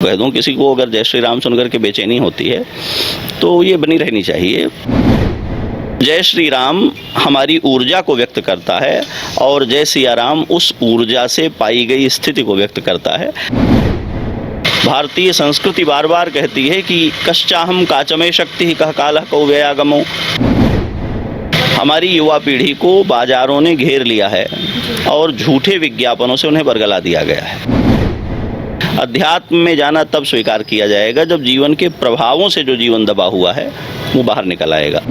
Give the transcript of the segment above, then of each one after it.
कह दूं किसी को अगर जय श्री राम सुनकर के बेचैनी होती है तो ये बनी रहनी चाहिए। जय श्री राम हमारी ऊर्जा को व्यक्त करता है और जय सिया राम उस ऊर्जा से पाई गई स्थिति को व्यक्त करता है। भारतीय संस्कृति बार बार कहती है कि कश्चाहम काचमे शक्ति कह कालः कौव्ययागमो। हमारी युवा पीढ़ी को बाजारों ने घेर लिया है और झूठे विज्ञापनों से उन्हें बरगला दिया गया है। अध्यात्म में जाना तब स्वीकार किया जाएगा जब जीवन के प्रभावों से जो जीवन दबा हुआ है वो बाहर निकल आएगा।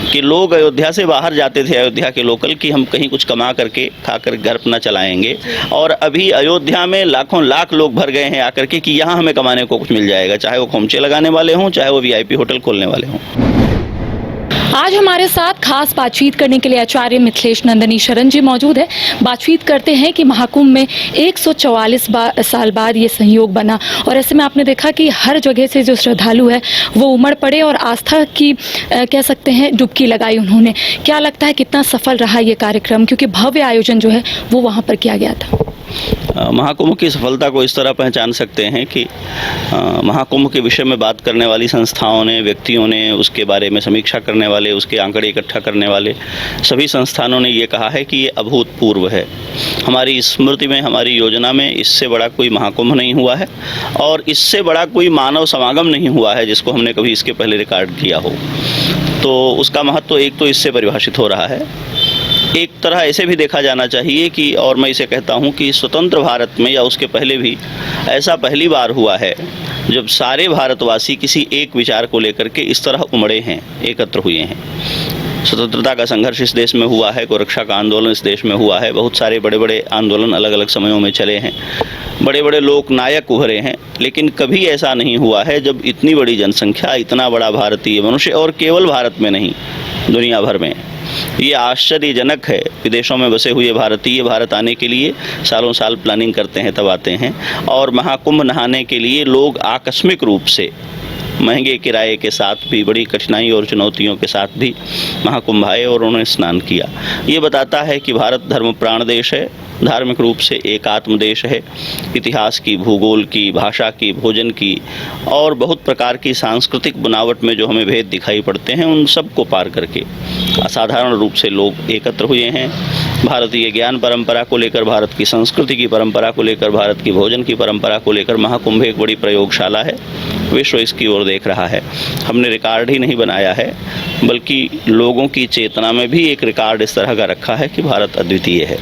कि लोग अयोध्या से बाहर जाते थे, अयोध्या के लोकल, कि हम कहीं कुछ कमा करके खाकर घर अपना चलाएंगे, और अभी अयोध्या में लाखों लाख लोग भर गए हैं आकर के कि यहाँ हमें कमाने को कुछ मिल जाएगा, चाहे वो खोमचे लगाने वाले हों, चाहे वो वीआईपी होटल खोलने वाले हों। आज हमारे साथ खास बातचीत करने के लिए आचार्य मिथिलेश नंदनी शरण जी मौजूद है। बातचीत करते हैं कि महाकुंभ में 144 साल बाद ये संयोग बना, और ऐसे में आपने देखा कि हर जगह से जो श्रद्धालु है वो उमड़ पड़े और आस्था की कह सकते हैं डुबकी लगाई उन्होंने। क्या लगता है कितना सफल रहा ये कार्यक्रम, क्योंकि भव्य आयोजन जो है वो वहाँ पर किया गया था? महाकुंभ की सफलता को इस तरह पहचान सकते हैं कि महाकुंभ के विषय में बात करने वाली संस्थाओं ने, व्यक्तियों ने, उसके बारे में समीक्षा करने वाले, उसके आंकड़े इकट्ठा करने वाले सभी संस्थानों ने ये कहा है कि ये अभूतपूर्व है। हमारी स्मृति में, हमारी योजना में इससे बड़ा कोई महाकुंभ नहीं हुआ है और इससे बड़ा कोई मानव समागम नहीं हुआ है जिसको हमने कभी इसके पहले रिकॉर्ड किया हो। तो उसका महत्व एक तो इससे परिभाषित हो रहा है। एक तरह ऐसे भी देखा जाना चाहिए कि, और मैं इसे कहता हूं कि स्वतंत्र भारत में या उसके पहले भी ऐसा पहली बार हुआ है जब सारे भारतवासी किसी एक विचार को लेकर के इस तरह उमड़े हैं, एकत्र हुए हैं। स्वतंत्रता का संघर्ष इस देश में हुआ है, गोरक्षा का आंदोलन इस देश में हुआ है, बहुत सारे बड़े बड़े आंदोलन अलग अलग समयों में चले हैं, बड़े बड़े लोक नायक उभरे हैं, लेकिन कभी ऐसा नहीं हुआ है जब इतनी बड़ी जनसंख्या, इतना बड़ा भारतीय मनुष्य, और केवल भारत में नहीं दुनिया भर में, ये आश्चर्यजनक है। विदेशों में बसे हुए भारतीय भारत आने के लिए सालों साल प्लानिंग करते हैं, तब आते हैं, और महाकुंभ नहाने के लिए लोग आकस्मिक रूप से महंगे किराए के साथ भी, बड़ी कठिनाई और चुनौतियों के साथ भी महाकुंभ आए और उन्होंने स्नान किया। ये बताता है कि भारत धर्म प्राण देश है, धार्मिक रूप से एकात्म देश है। इतिहास की, भूगोल की, भाषा की, भोजन की और बहुत प्रकार की सांस्कृतिक बनावट में जो हमें भेद दिखाई पड़ते हैं, उन सब को पार करके असाधारण रूप से लोग एकत्र हुए हैं। भारतीय ज्ञान परंपरा को लेकर, भारत की संस्कृति की परंपरा को लेकर, भारत की भोजन की परंपरा को लेकर महाकुंभ एक बड़ी प्रयोगशाला है। विश्व इसकी ओर देख रहा है। हमने रिकॉर्ड ही नहीं बनाया है, बल्कि लोगों की चेतना में भी एक रिकॉर्ड इस तरह का रखा है कि भारत अद्वितीय है।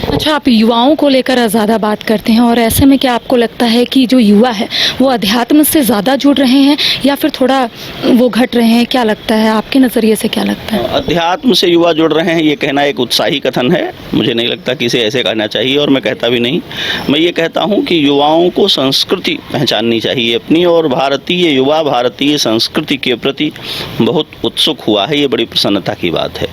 अच्छा, आप युवाओं को लेकर ज़्यादा बात करते हैं, और ऐसे में क्या आपको लगता है कि जो युवा है वो अध्यात्म से ज़्यादा जुड़ रहे हैं या फिर थोड़ा वो घट रहे हैं? क्या लगता है, आपके नज़रिए से क्या लगता है? अध्यात्म से युवा जुड़ रहे हैं ये कहना एक उत्साही कथन है। मुझे नहीं लगता कि इसे ऐसे कहना चाहिए, और मैं कहता भी नहीं। मैं ये कहता हूँ कि युवाओं को संस्कृति पहचाननी चाहिए अपनी, और भारतीय युवा भारतीय संस्कृति के प्रति बहुत उत्सुक हुआ है। ये बड़ी प्रसन्नता की बात है।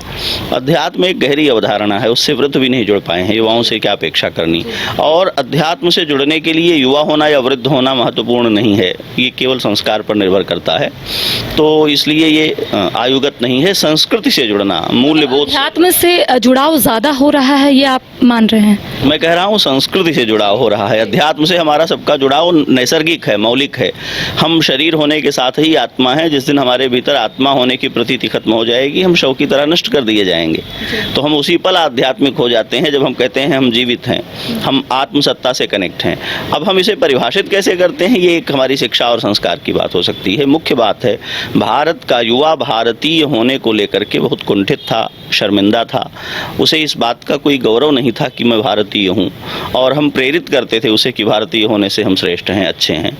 अध्यात्म एक गहरी अवधारणा है, उससे वृद्ध भी नहीं जुड़ पाए हैं। युवाओं से क्या अपेक्षा करनी, और अध्यात्म से जुड़ने के लिए युवा होना या वृद्ध होना महत्वपूर्ण नहीं है, ये केवल संस्कार पर निर्भर करता है। तो इसलिए ये आयुगत नहीं है। संस्कृति से जुड़ना, मूल्यबोध, अध्यात्म से जुड़ाव ज़्यादा हो रहा है, ये आप मान रहे हैं? मैं कह रहा हूँ संस्कृति से जुड़ाव हो रहा है। अध्यात्म से हमारा सबका जुड़ाव नैसर्गिक है, मौलिक है। हम शरीर होने के साथ ही आत्मा है। जिस दिन हमारे भीतर आत्मा होने की प्रतीति खत्म हो जाएगी, हम शव की तरह नष्ट कर दिए जाएंगे। तो हम उसी पल आध्यात्मिक हो जाते हैं जब हम कहते हैं हम जीवित हैं, हम आत्मसत्ता से कनेक्ट हैं। अब हम इसे परिभाषित कैसे करते हैं, ये एक हमारी शिक्षा और संस्कार की बात हो सकती है। मुख्य बात है, भारत का युवा भारतीय होने को लेकर के बहुत कुंठित था, शर्मिंदा था। उसे इस बात का कोई गौरव नहीं था कि मैं भारतीय हूँ, और हम प्रेरित करते थे उसे कि भारतीय होने से हम श्रेष्ठ हैं, अच्छे हैं।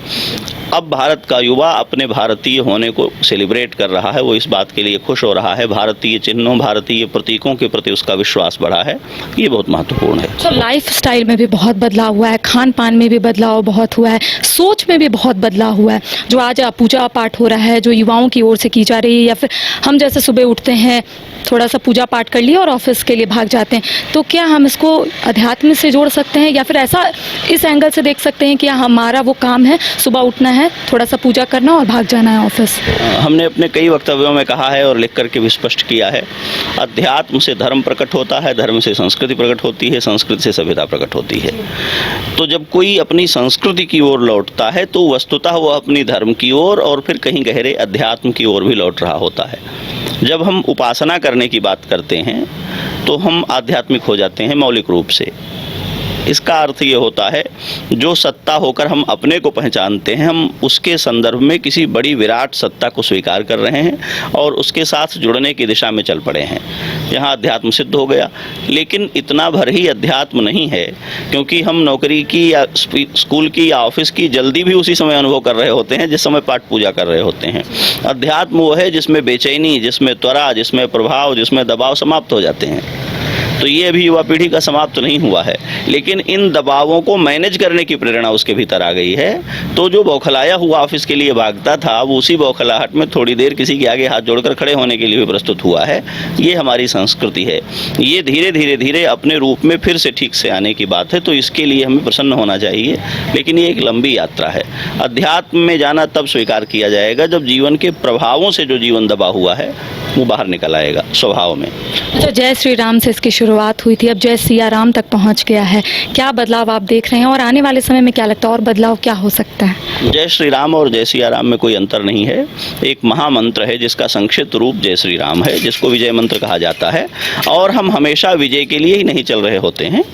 अब भारत का युवा अपने भारतीय होने को सेलिब्रेट कर रहा है, वो इस बात के लिए खुश हो रहा है। भारतीय चिन्हों, भारतीय प्रतीकों के प्रति उसका विश्वास बढ़ा है। ये बहुत महत्वपूर्ण है। तो लाइफ स्टाइल में भी बहुत बदलाव हुआ है, खान पान में भी बदलाव बहुत हुआ है, सोच में भी बहुत बदलाव हुआ है। जो आज पूजा पाठ हो रहा है, जो युवाओं की ओर से की जा रही है, या फिर हम जैसे सुबह उठते हैं, थोड़ा सा पूजा पाठ कर लिया और ऑफिस के लिए भाग जाते हैं, तो क्या हम इसको अध्यात्म से जोड़ सकते हैं, या फिर ऐसा इस एंगल से देख सकते हैं कि हमारा वो काम है, सुबह उठना है, थोड़ा सा पूजा करना और भाग जाना है ऑफिस? हमने अपने कई वक्तव्यों में कहा है और लिख करके भी स्पष्ट किया है, अध्यात्म से धर्म प्रकट होता है, धर्म से संस्कृति प्रकट होती है, संस्कृति से सभ्यता प्रकट होती है। तो जब कोई अपनी संस्कृति की ओर लौटता है तो वस्तुतः वह अपनी धर्म की ओर और फिर कहीं गहरे अध्यात्म की ओर भी लौट रहा होता है। जब हम उपासना करने की बात करते हैं तो हम आध्यात्मिक हो जाते हैं मौलिक रूप से। इसका अर्थ ये होता है जो सत्ता होकर हम अपने को पहचानते हैं, हम उसके संदर्भ में किसी बड़ी विराट सत्ता को स्वीकार कर रहे हैं और उसके साथ जुड़ने की दिशा में चल पड़े हैं। यहाँ अध्यात्म सिद्ध हो गया। लेकिन इतना भर ही अध्यात्म नहीं है, क्योंकि हम नौकरी की या स्कूल की या ऑफिस की जल्दी भी उसी समय अनुभव कर रहे होते हैं जिस समय पाठ पूजा कर रहे होते हैं। अध्यात्म वो है जिसमें बेचैनी, जिसमें त्वरा, जिसमें प्रभाव, जिसमें दबाव समाप्त हो जाते हैं। तो ये अभी युवा पीढ़ी का समाप्त नहीं हुआ है, लेकिन इन दबावों को मैनेज करने की प्रेरणा उसके भीतर आ गई है। तो जो बौखलाया हुआ ऑफिस के लिए भागता था, वो उसी बौखलाहट में थोड़ी देर किसी के आगे हाथ जोड़कर खड़े होने के लिए भी प्रस्तुत हुआ है। ये हमारी संस्कृति है। ये धीरे धीरे धीरे अपने रूप में फिर से ठीक से आने की बात है, तो इसके लिए हमें प्रसन्न होना चाहिए। लेकिन ये एक लंबी यात्रा है। अध्यात्म में जाना तब स्वीकार किया जाएगा जब जीवन के प्रभावों से जो जीवन दबा हुआ है वो बाहर निकल आएगा स्वभाव में। अच्छा, जय श्री राम से इसकी शुरुआत हुई थी, अब जय सिया राम तक पहुंच गया है। क्या बदलाव आप देख रहे हैं और आने वाले समय में क्या लगता है और बदलाव क्या हो सकता है? जय श्री राम और जय सिया राम में कोई अंतर नहीं है। एक महामंत्र है जिसका संक्षिप्त रूप जय श्री राम है, जिसको विजय मंत्र कहा जाता है। और हम हमेशा विजय के लिए ही नहीं चल रहे होते हैं।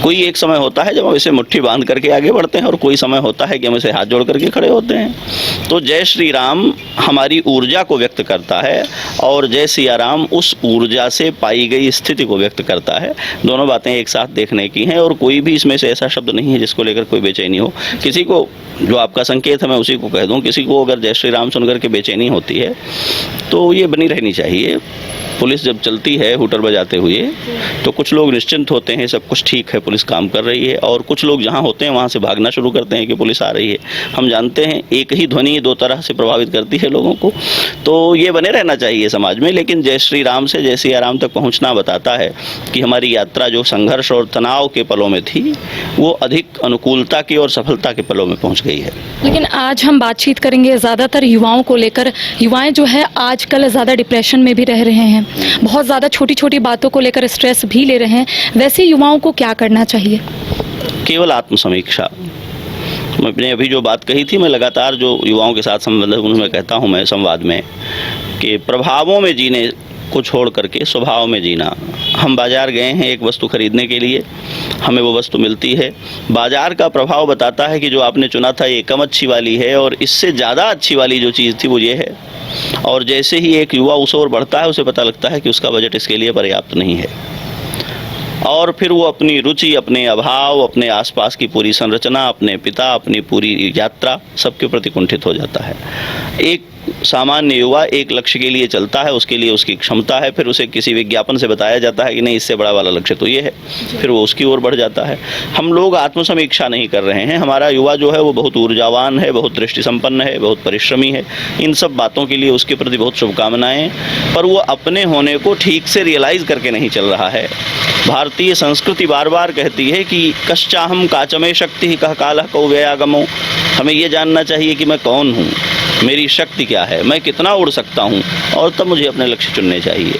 कोई एक समय होता है जब हम इसे मुट्ठी बांध करके आगे बढ़ते हैं और कोई समय होता है कि हम इसे हाथ जोड़ करके खड़े होते हैं। तो जय श्री राम हमारी ऊर्जा को व्यक्त करता है और जय सिया राम उस ऊर्जा से पाई गई स्थिति को व्यक्त करता है। दोनों बातें एक साथ देखने की हैं और कोई भी इसमें से ऐसा शब्द नहीं है जिसको लेकर कोई बेचैनी हो। किसी को जो आपका संकेत है मैं उसी को कह दूं, किसी को अगर जय श्री राम सुनकर के बेचैनी होती है तो ये बनी रहनी चाहिए। पुलिस जब चलती है हुटर बजाते हुए तो कुछ लोग निश्चिंत होते हैं, सब कुछ ठीक है, पुलिस काम कर रही है, और कुछ लोग जहां होते हैं वहां से भागना शुरू करते हैं कि पुलिस आ रही है। हम जानते हैं एक ही ध्वनि दो तरह से प्रभावित करती है लोगों को, तो ये बने रहना चाहिए समाज में। लेकिन जय श्री राम से जय सिया राम तक पहुंचना बताता है कि हमारी यात्रा जो संघर्ष और तनाव के पलों में थी वो अधिक अनुकूलता की और सफलता के पलों में पहुँच गई है। लेकिन आज हम बातचीत करेंगे ज़्यादातर युवाओं को लेकर। युवाएं जो है आजकल ज़्यादा डिप्रेशन में भी रह रहे हैं, बहुत ज़्यादा छोटी छोटी बातों को लेकर स्ट्रेस भी ले रहे हैं। वैसे युवाओं को क्या करना चाहिए? केवल आत्मसमीक्षा। मैंने अभी जो बात कही थी, मैं लगातार जो युवाओं के साथ संबंध उनमें कहता हूँ मैं संवाद में कि प्रभावों में जीने को छोड़ करके स्वभाव में जीना। हम बाजार गए हैं एक वस्तु खरीदने के लिए, हमें वो वस्तु मिलती है। बाजार का प्रभाव बताता है कि जो आपने चुना था ये कम अच्छी वाली है और इससे ज़्यादा अच्छी वाली जो चीज़ थी वो ये है। और जैसे ही एक युवा उस ओर बढ़ता है उसे पता लगता है कि उसका बजट इसके लिए पर्याप्त नहीं है, और फिर वो अपनी रुचि, अपने अभाव, अपने आसपास की पूरी संरचना, अपने पिता, अपनी पूरी यात्रा सबके प्रति कुंठित हो जाता है। एक सामान्य युवा एक लक्ष्य के लिए चलता है, उसके लिए उसकी क्षमता है, फिर उसे किसी विज्ञापन से बताया जाता है कि नहीं इससे बड़ा वाला लक्ष्य तो ये है, फिर वो उसकी ओर बढ़ जाता है। हम लोग आत्मसमीक्षा नहीं कर रहे हैं। हमारा युवा जो है वो बहुत ऊर्जावान है, बहुत दृष्टि संपन्न है, बहुत परिश्रमी है। इन सब बातों के लिए उसके प्रति बहुत शुभकामनाएं, पर वो अपने होने को ठीक से रियलाइज़ करके नहीं चल रहा है। भारतीय संस्कृति बार बार कहती है कि कश्चाहम काचमे शक्ति कह कालः कौ व्ययागमो। हमें ये जानना चाहिए कि मैं कौन हूँ, मेरी शक्ति क्या है, मैं कितना उड़ सकता हूँ, और तब मुझे अपने लक्ष्य चुनने चाहिए।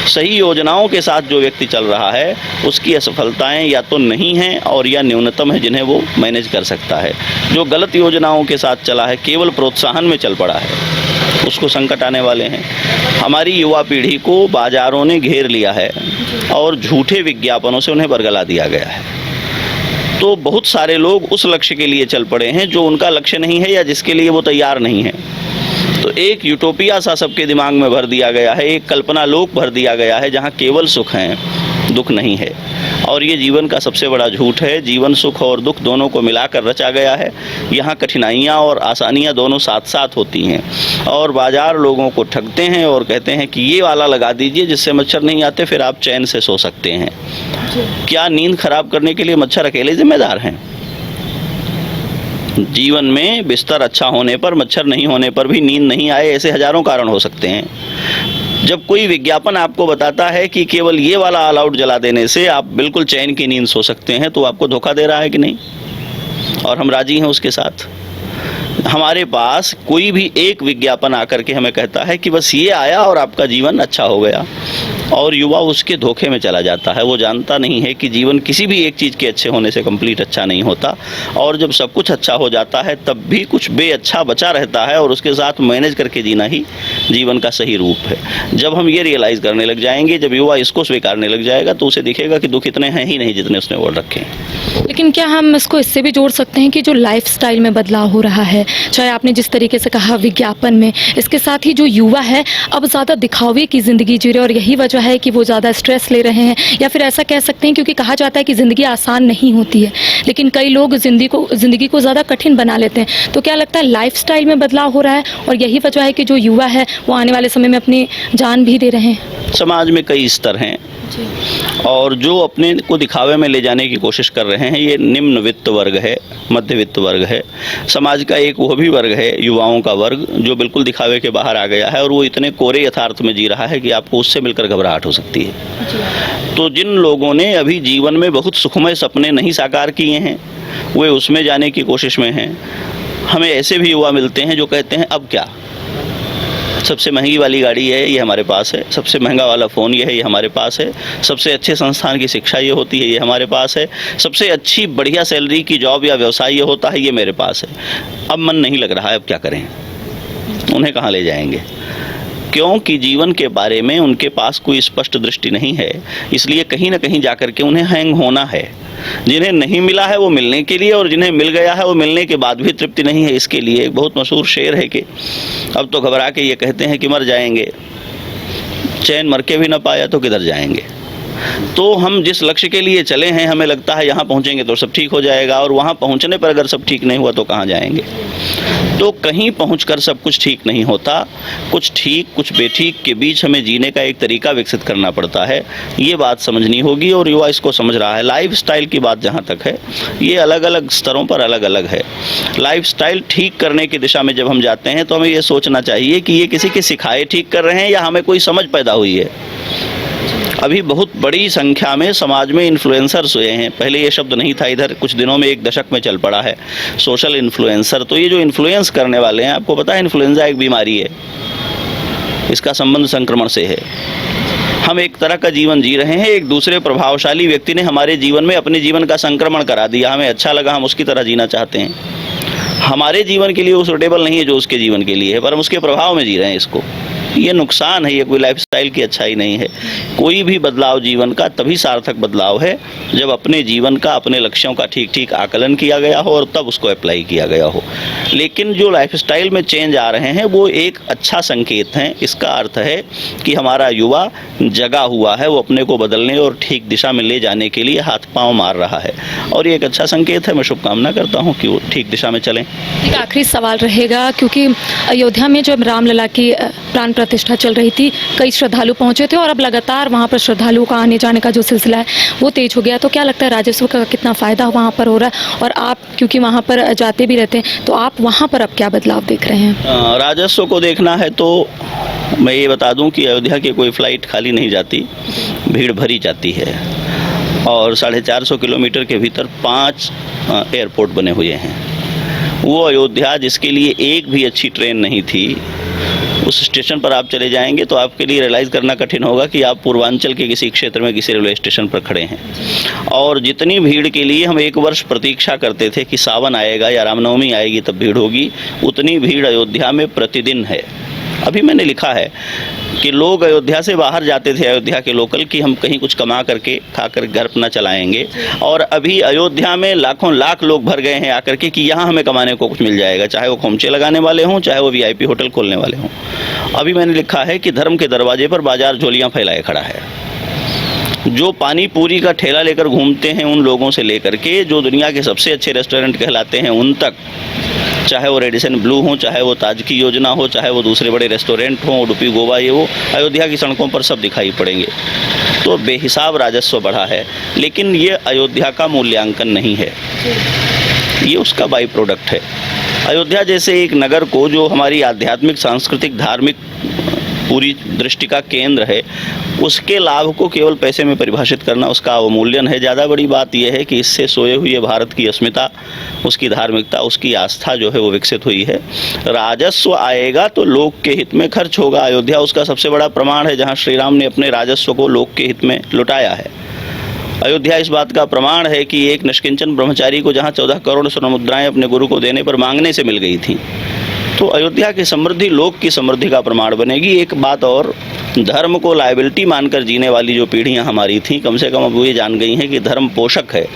सही योजनाओं के साथ जो व्यक्ति चल रहा है उसकी असफलताएं या तो नहीं हैं और या न्यूनतम है जिन्हें वो मैनेज कर सकता है। जो गलत योजनाओं के साथ चला है, केवल प्रोत्साहन में चल पड़ा है, उसको संकट आने वाले हैं। हमारी युवा पीढ़ी को बाजारों ने घेर लिया है और झूठे विज्ञापनों से उन्हें बरगला दिया गया है। तो बहुत सारे लोग उस लक्ष्य के लिए चल पड़े हैं जो उनका लक्ष्य नहीं है या जिसके लिए वो तैयार नहीं है। तो एक यूटोपिया सा सबके दिमाग में भर दिया गया है, एक कल्पना लोक भर दिया गया है जहाँ केवल सुख है, दुख नहीं है। और ये जीवन का सबसे बड़ा झूठ है। जीवन सुख और दुख दोनों को मिलाकर रचा गया है। यहाँ कठिनाइयाँ और आसानियाँ दोनों साथ साथ होती हैं, और बाजार लोगों को ठगते हैं और कहते हैं कि ये वाला लगा दीजिए जिससे मच्छर नहीं आते, फिर आप चैन से सो सकते हैं। क्या नींद खराब करने के लिए मच्छर अकेले जिम्मेदार हैं? जीवन में बिस्तर अच्छा होने पर, मच्छर नहीं होने पर भी नींद नहीं आए, ऐसे हजारों कारण हो सकते हैं। जब कोई विज्ञापन आपको बताता है कि केवल ये वाला ऑल आउट जला देने से आप बिल्कुल चैन की नींद सो सकते हैं, तो आपको धोखा दे रहा है कि नहीं? और हम राजी हैं उसके साथ। हमारे पास कोई भी एक विज्ञापन आकर के हमें कहता है कि बस ये आया और आपका जीवन अच्छा हो गया, और युवा उसके धोखे में चला जाता है। वो जानता नहीं है कि जीवन किसी भी एक चीज़ के अच्छे होने से कंप्लीट अच्छा नहीं होता, और जब सब कुछ अच्छा हो जाता है तब भी कुछ बेअच्छा बचा रहता है, और उसके साथ मैनेज करके जीना ही जीवन का सही रूप है। जब हम ये रियलाइज़ करने लग जाएंगे, जब युवा इसको स्वीकारने लग जाएगा, तो उसे दिखेगा कि दुख इतने हैं ही नहीं जितने उसने ओढ़ रखे हैं। लेकिन क्या हम इसको इससे भी जोड़ सकते हैं कि जो लाइफस्टाइल में बदलाव हो रहा है, चाहे आपने जिस तरीके से कहा विज्ञापन में, इसके साथ ही जो युवा है अब ज़्यादा दिखावे की ज़िंदगी जी रहे हैं, और यही वजह है कि वो ज़्यादा स्ट्रेस ले रहे हैं, या फिर ऐसा कह सकते हैं क्योंकि कहा जाता है कि ज़िंदगी आसान नहीं होती है, लेकिन कई लोग ज़िंदगी को ज़्यादा कठिन बना लेते हैं। तो क्या लगता है लाइफस्टाइल में बदलाव हो रहा है, और यही वजह है कि जो युवा है वो आने वाले समय में अपनी जान भी दे रहे हैं? समाज में कई स्तर हैं, और जो अपने को दिखावे में ले जाने की कोशिश कर रहे हैं, ये निम्न वित्त वर्ग है, मध्य वित्त वर्ग है। समाज का एक वो भी वर्ग है, युवाओं का वर्ग, जो बिल्कुल दिखावे के बाहर आ गया है, और वो इतने कोरे यथार्थ में जी रहा है कि आपको उससे मिलकर घबराहट हो सकती है। तो जिन लोगों ने अभी जीवन में बहुत सुखमय सपने नहीं साकार किए हैं, वे उसमें जाने की कोशिश में हैं। हमें ऐसे भी युवा मिलते हैं जो कहते हैं अब क्या, सबसे महंगी वाली गाड़ी है ये हमारे पास है, सबसे महंगा वाला फ़ोन ये है ये हमारे पास है, सबसे अच्छे संस्थान की शिक्षा ये होती है ये हमारे पास है, सबसे अच्छी बढ़िया सैलरी की जॉब या व्यवसाय ये होता है ये मेरे पास है। अब मन नहीं लग रहा है, अब क्या करें? उन्हें कहाँ ले जाएंगे? क्योंकि जीवन के बारे में उनके पास कोई स्पष्ट दृष्टि नहीं है, इसलिए कहीं ना कहीं जाकर के उन्हें हैंग होना है। जिन्हें नहीं मिला है वो मिलने के लिए, और जिन्हें मिल गया है वो मिलने के बाद भी तृप्ति नहीं है इसके लिए। एक बहुत मशहूर शेर है कि अब तो घबरा के ये कहते हैं कि मर जाएंगे, चैन मर के भी ना पाया तो किधर जाएंगे। तो हम जिस लक्ष्य के लिए चले हैं, हमें लगता है यहाँ पहुँचेंगे तो सब ठीक हो जाएगा, और वहाँ पहुँचने पर अगर सब ठीक नहीं हुआ तो कहाँ जाएंगे? तो कहीं पहुंचकर सब कुछ ठीक नहीं होता, कुछ ठीक कुछ बेठीक के बीच हमें जीने का एक तरीका विकसित करना पड़ता है। ये बात समझनी होगी, और युवा इसको समझ रहा है। लाइफस्टाइल की बात जहाँ तक है, ये अलग अलग स्तरों पर अलग अलग है। लाइफस्टाइल ठीक करने की दिशा में जब हम जाते हैं तो हमें ये सोचना चाहिए कि ये किसी के सिखाए ठीक कर रहे हैं या हमें कोई समझ पैदा हुई है। अभी बहुत बड़ी संख्या में समाज में इन्फ्लुएंसर्स हुए हैं। पहले ये शब्द नहीं था, इधर कुछ दिनों में एक दशक में चल पड़ा है सोशल इन्फ्लुएंसर। तो ये जो इन्फ्लुएंस करने वाले हैं, आपको पता है इन्फ्लुएंजा एक बीमारी है, इसका संबंध संक्रमण से है। हम एक तरह का जीवन जी रहे हैं, एक दूसरे प्रभावशाली व्यक्ति ने हमारे जीवन में अपने जीवन का संक्रमण करा दिया। हमें अच्छा लगा, हम उसकी तरह जीना चाहते हैं। हमारे जीवन के लिए वो सूटेबल नहीं है जो उसके जीवन के लिए है, पर हम उसके प्रभाव में जी रहे हैं इसको। ये नुकसान है, ये कोई लाइफस्टाइल की अच्छाई नहीं है। कोई भी बदलाव जीवन का तभी सार्थक बदलाव है जब अपने जीवन का, अपने लक्ष्यों का ठीक ठीक आकलन किया गया हो और तब उसको अप्लाई किया गया हो। लेकिन जो लाइफस्टाइल में चेंज आ रहे हैं वो एक अच्छा संकेत हैं। इसका अर्थ है कि हमारा युवा जगा हुआ है, वो अपने को बदलने और ठीक दिशा में ले जाने के लिए हाथ पांव मार रहा है, और ये एक अच्छा संकेत है। मैं शुभकामना करता हूँ कि वो ठीक दिशा में चलें। एक आखिरी सवाल रहेगा, क्योंकि अयोध्या में जब रामलला की प्राण प्रतिष्ठा चल रही थी, कई श्रद्धालु पहुंचे थे, और अब लगातार वहां पर श्रद्धालुओं का आने जाने का जो सिलसिला है वो तेज हो गया। तो क्या लगता है राजस्व का कितना फ़ायदा वहां पर हो रहा है, और आप क्योंकि वहां पर जाते भी रहते हैं, तो आप वहां पर अब क्या बदलाव देख रहे हैं? राजस्व को देखना है तो मैं ये बता दूं कि अयोध्या की कोई फ़्लाइट खाली नहीं जाती, भीड़ भरी जाती है, और 450 किलोमीटर के भीतर 5 एयरपोर्ट बने हुए हैं। वो अयोध्या जिसके लिए एक भी अच्छी ट्रेन नहीं थी, उस स्टेशन पर आप चले जाएंगे तो आपके लिए रियलाइज़ करना कठिन होगा कि आप पूर्वांचल के किसी क्षेत्र में किसी रेलवे स्टेशन पर खड़े हैं। और जितनी भीड़ के लिए हम एक वर्ष प्रतीक्षा करते थे कि सावन आएगा या रामनवमी आएगी तब भीड़ होगी, उतनी भीड़ अयोध्या में प्रतिदिन है। अभी मैंने लिखा है कि लोग अयोध्या से बाहर जाते थे, अयोध्या के लोकल, कि हम कहीं कुछ कमा करके खा कर घर अपना चलाएंगे, और अभी अयोध्या में लाखों लाख लोग भर गए हैं आकर के कि यहाँ हमें कमाने को कुछ मिल जाएगा, चाहे वो खोमचे लगाने वाले हों, चाहे वो VIP होटल खोलने वाले हों। अभी मैंने लिखा है कि धर्म के दरवाजे पर बाजार झोलियाँ फैलाए खड़ा है। जो पानी पूरी का ठेला लेकर घूमते हैं उन लोगों से लेकर के जो दुनिया के सबसे अच्छे रेस्टोरेंट कहलाते हैं उन तक, चाहे वो रेडिसन ब्लू हो, चाहे वो ताज की योजना हो, चाहे वो दूसरे बड़े रेस्टोरेंट हों, उडुपी गोवा, ये वो अयोध्या की सड़कों पर सब दिखाई पड़ेंगे। तो बेहिसाब राजस्व बढ़ा है, लेकिन ये अयोध्या का मूल्यांकन नहीं है, ये उसका बाई प्रोडक्ट है। अयोध्या जैसे एक नगर को, जो हमारी आध्यात्मिक, सांस्कृतिक, धार्मिक पूरी दृष्टि का केंद्र है, उसके लाभ को केवल पैसे में परिभाषित करना उसका अवमूल्यन है। ज़्यादा बड़ी बात यह है कि इससे सोए हुए भारत की अस्मिता, उसकी धार्मिकता, उसकी आस्था जो है वो विकसित हुई है। राजस्व आएगा तो लोक के हित में खर्च होगा। अयोध्या उसका सबसे बड़ा प्रमाण है, जहाँ श्री राम ने अपने राजस्व को लोक के हित में लुटाया है। अयोध्या इस बात का प्रमाण है कि एक निष्किंचन ब्रह्मचारी को जहाँ 14 करोड़ स्वर्ण मुद्राएं अपने गुरु को देने पर मांगने से मिल गई थी। तो अयोध्या की समृद्धि लोक की समृद्धि का प्रमाण बनेगी। एक बात और, धर्म को लायबिलिटी मानकर जीने वाली जो पीढ़ियां हमारी थीं, कम से कम अब वो ये जान गई हैं कि धर्म पोषक है।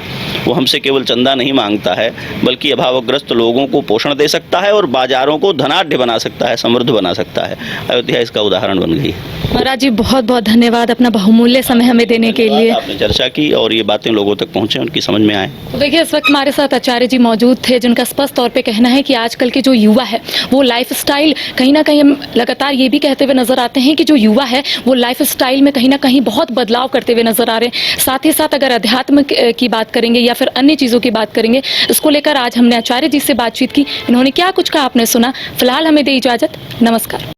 वो हमसे केवल चंदा नहीं मांगता है, बल्कि अभावग्रस्त लोगों को पोषण दे सकता है और बाजारों को धनाढ़ बना सकता है, समृद्ध बना सकता है। अयोध्या इसका उदाहरण बन गई है। महाराज जी बहुत बहुत धन्यवाद अपना बहुमूल्य समय हमें देने के लिए। आपने चर्चा की और ये बातें लोगों तक पहुँचे, उनकी समझ में आए। तो देखिए इस वक्त हमारे साथ आचार्य जी मौजूद थे, जिनका स्पष्ट तौर पे कहना है कि आजकल के जो युवा है वो लाइफस्टाइल कहीं ना कहीं, हम लगातार ये भी कहते हुए नजर आते हैं कि जो युवा है वो लाइफस्टाइल में कहीं ना कहीं बहुत बदलाव करते हुए नजर आ रहे हैं। साथ ही साथ अगर अध्यात्म की बात करेंगे या फिर अन्य चीज़ों की बात करेंगे, इसको लेकर आज हमने आचार्य जी से बातचीत की। इन्होंने क्या कुछ कहा आपने सुना। फिलहाल हमें दे इजाज़त, नमस्कार।